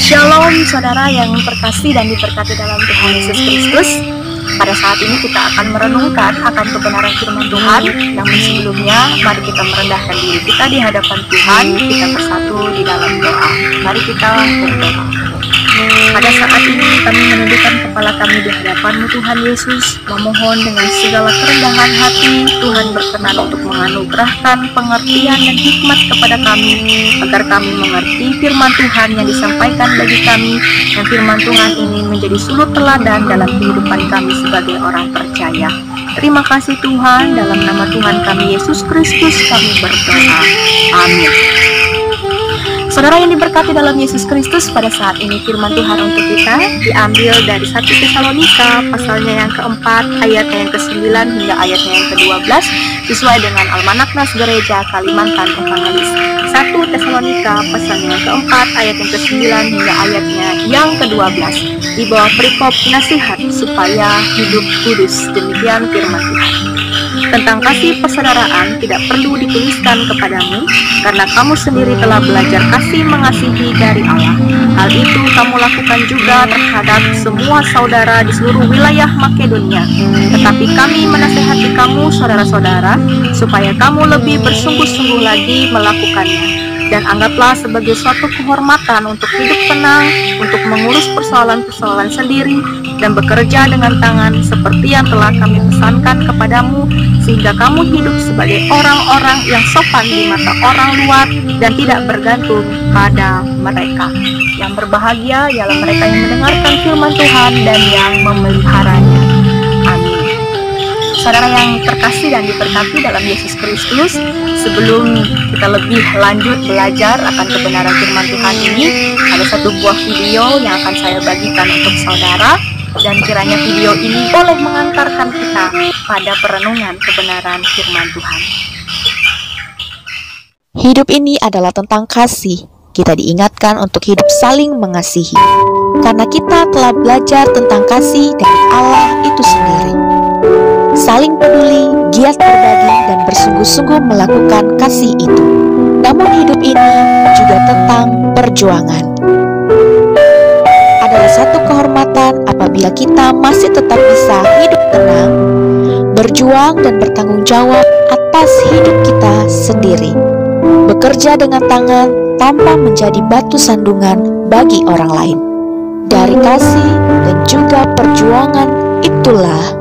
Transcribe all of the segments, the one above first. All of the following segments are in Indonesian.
Shalom saudara yang terkasih dan diberkati dalam Tuhan Yesus Kristus. Pada saat ini kita akan merenungkan akan kebenaran firman Tuhan. Namun sebelumnya, mari kita merendahkan diri kita di hadapan Tuhan. Kita bersatu di dalam doa. Mari kita berdoa. Pada saat ini kami menundukkan kepala kami di hadapan-Mu Tuhan Yesus, memohon dengan segala kerendahan hati Tuhan berkenan untuk menganugerahkan pengertian dan hikmat kepada kami, agar kami mengerti firman Tuhan yang disampaikan bagi kami, dan firman Tuhan ini menjadi suri teladan dalam kehidupan kami sebagai orang percaya. Terima kasih Tuhan, dalam nama Tuhan kami Yesus Kristus kami berdoa. Amin. Saudara yang diberkati dalam Yesus Kristus, pada saat ini firman Tuhan untuk kita diambil dari 1 Tesalonika pasalnya yang keempat, ayatnya yang ke-9 hingga ayatnya yang ke-12, sesuai dengan Almanak Nas Gereja Kalimantan Evangelis. 1 Tesalonika pasalnya yang keempat, ayat yang ke-9 hingga ayatnya yang ke-12, di bawah perikop nasihat supaya hidup kudus. Demikian firman Tuhan. Tentang kasih persaudaraan tidak perlu dituliskan kepadamu, karena kamu sendiri telah belajar kasih mengasihi dari Allah. Hal itu kamu lakukan juga terhadap semua saudara di seluruh wilayah Makedonia. Tetapi kami menasihati kamu saudara-saudara, supaya kamu lebih bersungguh-sungguh lagi melakukannya. Dan anggaplah sebagai suatu kehormatan untuk hidup tenang, untuk mengurus persoalan-persoalan sendiri, dan bekerja dengan tangan seperti yang telah kami pesankan kepadamu, sehingga kamu hidup sebagai orang-orang yang sopan di mata orang luar dan tidak bergantung pada mereka. Yang berbahagia ialah mereka yang mendengarkan firman Tuhan dan yang memeliharanya. Amin. Saudara yang terkasih dan diberkati dalam Yesus Kristus, sebelum kita lebih lanjut belajar akan kebenaran firman Tuhan ini, ada satu buah video yang akan saya bagikan untuk saudara, dan kiranya video ini boleh mengantarkan kita pada perenungan kebenaran firman Tuhan. Hidup ini adalah tentang kasih. Kita diingatkan untuk hidup saling mengasihi, karena kita telah belajar tentang kasih dari Allah itu sendiri. Saling peduli, giat berbagi, dan bersungguh-sungguh melakukan kasih itu. Namun hidup ini juga tentang perjuangan. Adalah satu kehormatan apabila kita masih tetap bisa hidup tenang, berjuang dan bertanggung jawab atas hidup kita sendiri. Bekerja dengan tangan tanpa menjadi batu sandungan bagi orang lain. Dari kasih dan juga perjuangan itulah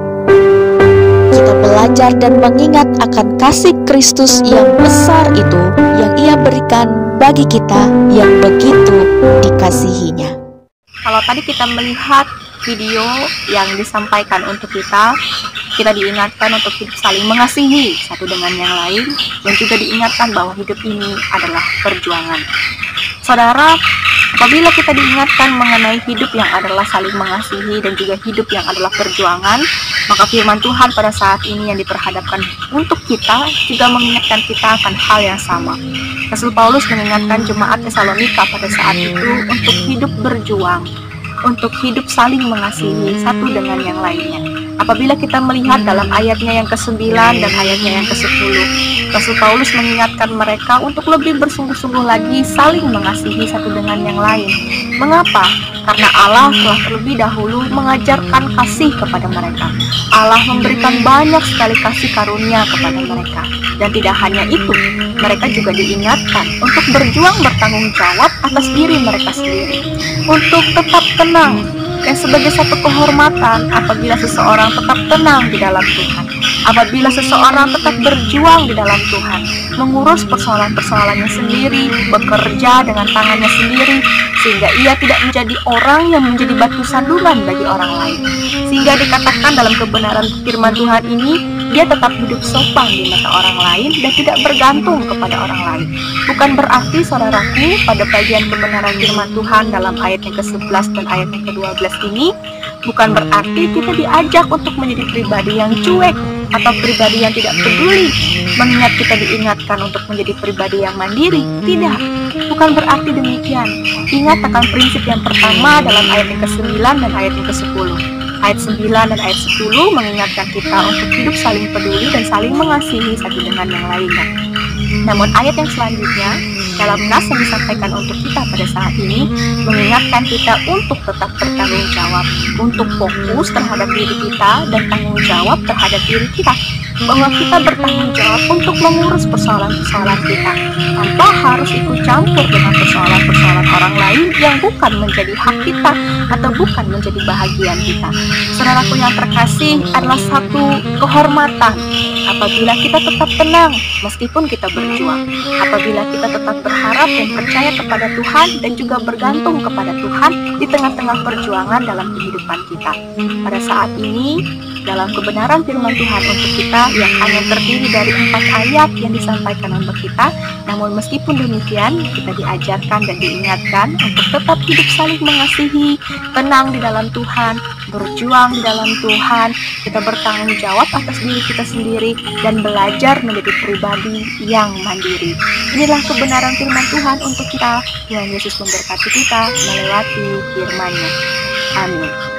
kita belajar dan mengingat akan kasih Kristus yang besar itu yang Ia berikan bagi kita yang begitu dikasihinya. Kalau tadi kita melihat video yang disampaikan untuk kita diingatkan untuk hidup saling mengasihi satu dengan yang lain, dan juga diingatkan bahwa hidup ini adalah perjuangan. Saudara, apabila kita diingatkan mengenai hidup yang adalah saling mengasihi dan juga hidup yang adalah perjuangan, maka firman Tuhan pada saat ini yang diperhadapkan untuk kita juga mengingatkan kita akan hal yang sama. Rasul Paulus mengingatkan jemaat Tesalonika pada saat itu untuk hidup berjuang, untuk hidup saling mengasihi satu dengan yang lainnya. Apabila kita melihat dalam ayatnya yang ke-9 dan ayatnya yang ke-10, Rasul Paulus mengingatkan mereka untuk lebih bersungguh-sungguh lagi saling mengasihi satu dengan yang lain. Mengapa? Karena Allah telah terlebih dahulu mengajarkan kasih kepada mereka. Allah memberikan banyak sekali kasih karunia kepada mereka. Dan tidak hanya itu, mereka juga diingatkan untuk berjuang bertanggung jawab atas diri mereka sendiri, untuk tetap tenang. Dan sebagai satu kehormatan apabila seseorang tetap tenang di dalam Tuhan, apabila seseorang tetap berjuang di dalam Tuhan, mengurus persoalan-persoalannya sendiri, bekerja dengan tangannya sendiri, sehingga ia tidak menjadi orang yang menjadi batu sandungan bagi orang lain. Sehingga dikatakan dalam kebenaran firman Tuhan ini, dia tetap hidup sopan di mata orang lain dan tidak bergantung kepada orang lain. Bukan berarti saudaraku, pada bagian kebenaran firman Tuhan dalam ayat yang ke-11 dan ayat yang ke-12 ini, bukan berarti kita diajak untuk menjadi pribadi yang cuek atau pribadi yang tidak peduli, mengingat kita diingatkan untuk menjadi pribadi yang mandiri. Tidak, bukan berarti demikian. Ingat akan prinsip yang pertama dalam ayat yang ke-9 dan ayat yang ke-10. Ayat 9 dan ayat 10 mengingatkan kita untuk hidup saling peduli dan saling mengasihi satu dengan yang lainnya. Namun ayat yang selanjutnya dalam nas yang disampaikan untuk kita pada saat ini mengingatkan kita untuk tetap bertanggung jawab, untuk fokus terhadap diri kita dan tanggung jawab terhadap diri kita, bahwa kita bertanggung jawab untuk mengurus persoalan-persoalan kita tanpa harus ikut campur dengan persoalan-persoalan orang lain yang bukan menjadi hak kita atau bukan menjadi bahagian kita. Saudaraku yang terkasih, adalah satu kehormatan apabila kita tetap tenang meskipun kita berjuang, apabila kita tetap berharap dan percaya kepada Tuhan dan juga bergantung kepada Tuhan di tengah-tengah perjuangan dalam kehidupan kita. Pada saat ini, dalam kebenaran firman Tuhan untuk kita yang hanya terdiri dari 4 ayat yang disampaikan untuk kita, namun meskipun demikian kita diajarkan dan diingatkan untuk tetap hidup saling mengasihi, tenang di dalam Tuhan, berjuang di dalam Tuhan, kita bertanggung jawab atas diri kita sendiri dan belajar menjadi pribadi yang mandiri. Inilah kebenaran firman Tuhan untuk kita. Tuhan Yesus memberkati kita melewati firman-Nya. Amin.